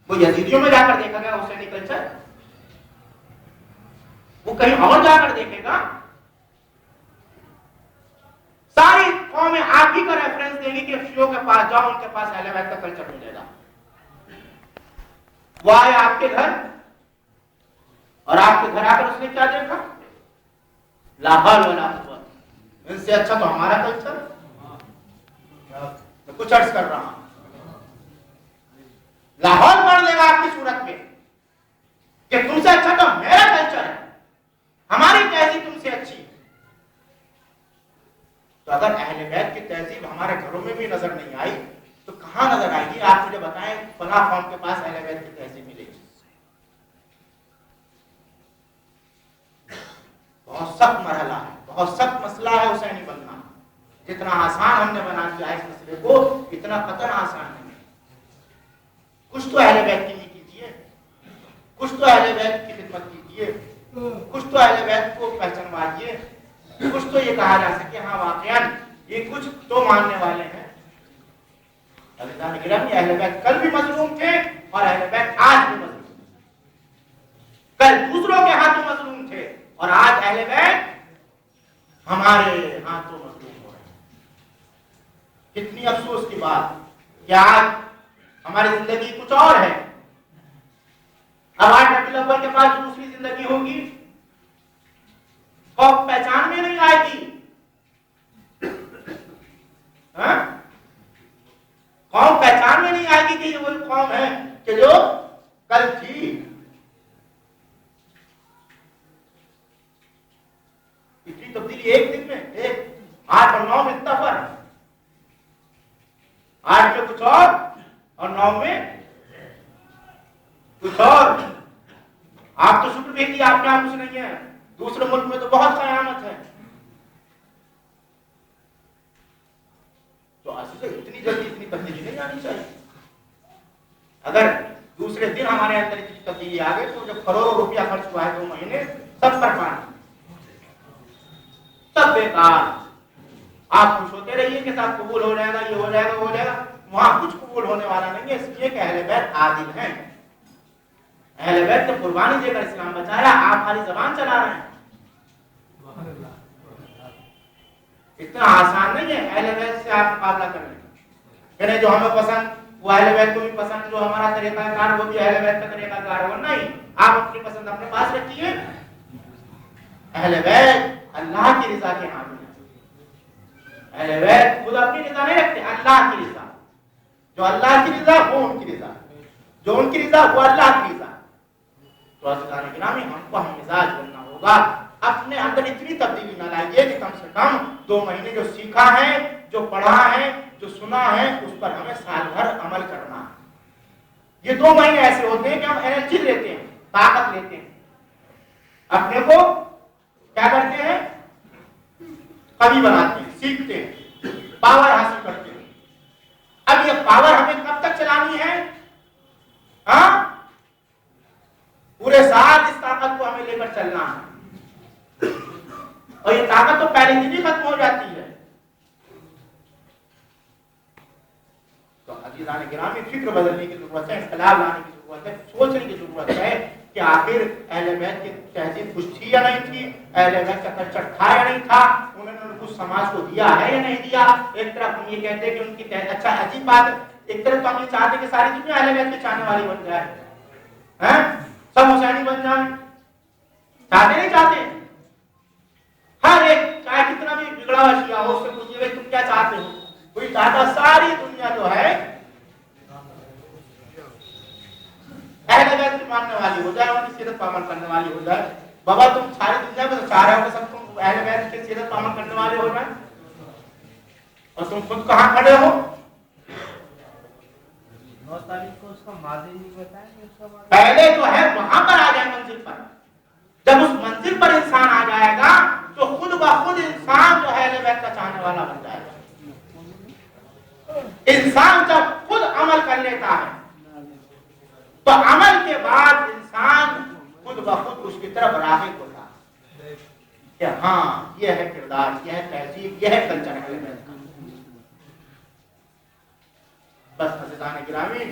وہ یزیدیوں میں جا کر دیکھا گیا حسینی کلچر؟ وہ کہیں اور جا کر دیکھے گا؟ ساری قومیں آپ ہی کا ریفرنس دیں گی کہ شیعوں کے پاس جاؤ، ان کے پاس اہل بیت کا کلچر ملے گا. وہ آئے آپ کے گھر اور آپ کے گھر آ کر اس نے کیا دیکھا؟ لا حول ولا قوت، ان سے اچھا تو ہمارا کلچر. میں کچھ عرض کر رہا ہوں، لاہور پڑھ لے گا آپ کی صورت میں کہ تم سے اچھا تو میرا کلچر ہے، ہماری تہذیب تم سے اچھی. تو اگر اہل بیت کی تہذیب ہمارے گھروں میں بھی نظر نہیں آئی تو کہاں نظر آئے گی؟ آپ مجھے بتائیں فلاں قوم کے پاس اہل بیت کی تہذیب ملے گی؟ بہت سخت مرحلہ ہے، بہت سخت مسئلہ ہے حسینی بننا. جتنا آسان ہم نے بنا دیا اس مسئلے کو، اتنا قطعاً آسان نہیں ہے. کچھ تو اہل بیت کی نہیں کیجیے، کچھ تو اہل بیت کی خدمت کیجیے، کچھ تو اہل بیت کو پہچانوائیے، کچھ تو یہ کہا جا سکے ہاں واقعا یہ کچھ تو ماننے والے ہیں. عزیزان گرامی، اہل بیت کل بھی مظلوم تھے اور اہل بیت آج بھی مظلوم تھے. کل دوسروں کے ہاتھوں مظلوم تھے اور آج اہل بیت ہمارے ہاتھوں مظلوم ہو رہے ہیں. کتنی افسوس کی بات کہ آج ہماری زندگی کچھ اور ہے. اب 8 ربیع الاول کے بعد دوسری زندگی ہوگی، قوم پہچان میں نہیں آئے گی. قوم پہچان میں نہیں آئے گی کہ یہ وہی قوم ہے کہ جو کل تھی. اتنی تبدیلی ایک دن میں، ایک 8 اور 9 میں اتنا فرق. 8 میں کچھ اور 9 میں کچھ اور. آپ تو شکر بھی کیا آپ کے یہاں کچھ نہیں ہے، دوسرے ملک میں تو بہت قیامت ہے. تو اصل اتنی جلدی اتنی تبدیلی نہیں آنی چاہیے. اگر دوسرے دن ہمارے اندر اتنی تبدیلی آ گئی تو جب کروڑوں روپیہ خرچ ہوا ہے 2 مہینے سب پر پانی، سب بیکار. آپ خوش ہوتے رہیے کہ صاحب قبول ہو جائے گا، یہ ہو جائے گا، وہ ہو جائے گا. وہاں کچھ قبول ہونے والا نہیں ہے، اس لیے کہ اہل بیت عادل ہیں. اہل بیت نے قربانی دے کر اسلام بچایا، آپ خالی زبان چلا رہے ہیں. اتنا آسان نہیں ہے اہل بیت سے آپ مقابلہ کر لیں. یعنی جو ہمیں پسند وہ اہل بیت کو بھی پسند، جو ہمارا طریقہ کار وہ بھی اہل بیت کا طریقہ کار ہو. نہیں، آپ اپنی پسند اپنے پاس رکھیے. اہل بیت اللہ کی رضا کے حامی ہیں. اہل بیت خود اپنی رضا نہیں رکھتے، اللہ کی رضا. جو اللہ کی رضا وہ ان کی رضا، جو ان کی رضا وہ اللہ کی رضا. تو عزیزان گرامی، ہم کو ہم مزاج بننا ہوگا. اپنے اندر اتنی تبدیلی نہ لائیے کہ کم سے کم 2 مہینے جو سیکھا ہے، جو پڑھا ہے، جو سنا ہے، اس پر ہمیں سال بھر عمل کرنا ہے. یہ 2 مہینے ایسے ہوتے ہیں کہ ہم انرجی لیتے ہیں، طاقت لیتے ہیں، اپنے کو کیا کرتے ہیں؟ قوی بناتے ہیں، سیکھتے ہیں، پاور حاصل کرتے ہیں. اب یہ پاور ہمیں کب تک چلانی ہے؟ ہاں، پورے سال اس طاقت کو ہمیں لے کر چلنا ہے. اور یہ طاقت تو پہلے دن ہی ختم ہو جاتی ہے. تو عزیزان گرامی، فکر بدلنے کی ضرورت ہے، اختلاف لانے کی ضرورت ہے، سوچنے کی ضرورت ہے کہ آخر اہل بیت کی تہذیب کچھ تھی یا نہیں تھی، اہل بیت کا کلچر تھا یا نہیں تھا، انہوں نے کچھ سماج کو دیا ہے یا نہیں دیا. ایک طرف ہم یہ کہتے ہیں کہ ان کی اچھا عجیب بات ہے، ایک طرف تو ہم یہ چاہتے ہیں کہ ساری دنیا اہل بیت کے چاہنے والی بن جائے، سب حسینی بن جائیں. چاہتے نہیں چاہتے؟ ہر ایک چاہے کتنا بھی بگڑا ہوا شیعہ ہو، اس سے پوچھیے تم کیا چاہتے ہو؟ کوئی چاہتا ساری دنیا جو ہے اہل بیت کی ماننے والی ہو جائے، ان کی سیرت پر عمل کرنے والی ہو جائے. بابا تم ساری دنیا میں تو چاہ رہے ہو کہ سب تم اہل بیت کی سیرت پر عمل کرنے والے ہو جائیں، اور تم خود کہاں کھڑے ہو؟ 9 تاریخ کو اس کا ماضی نہیں بتائیں گے. پہلے جو ہے وہاں پر آ جائے منزل پر. جب اس منزل پر انسان آ جائے گا تو خود بخود انسان جو ہے اہل بیت کا چاہنے والا بن جائے گا. انسان جب خود عمل کر لیتا ہے تو عمل کے بعد انسان خود بخود اس کی طرف راغب ہوتا ہے کہ ہاں یہ ہے کردار، یہ ہے تہذیب، یہ ہے کلچر اہل بیت کا. بس عزیزان گرامی،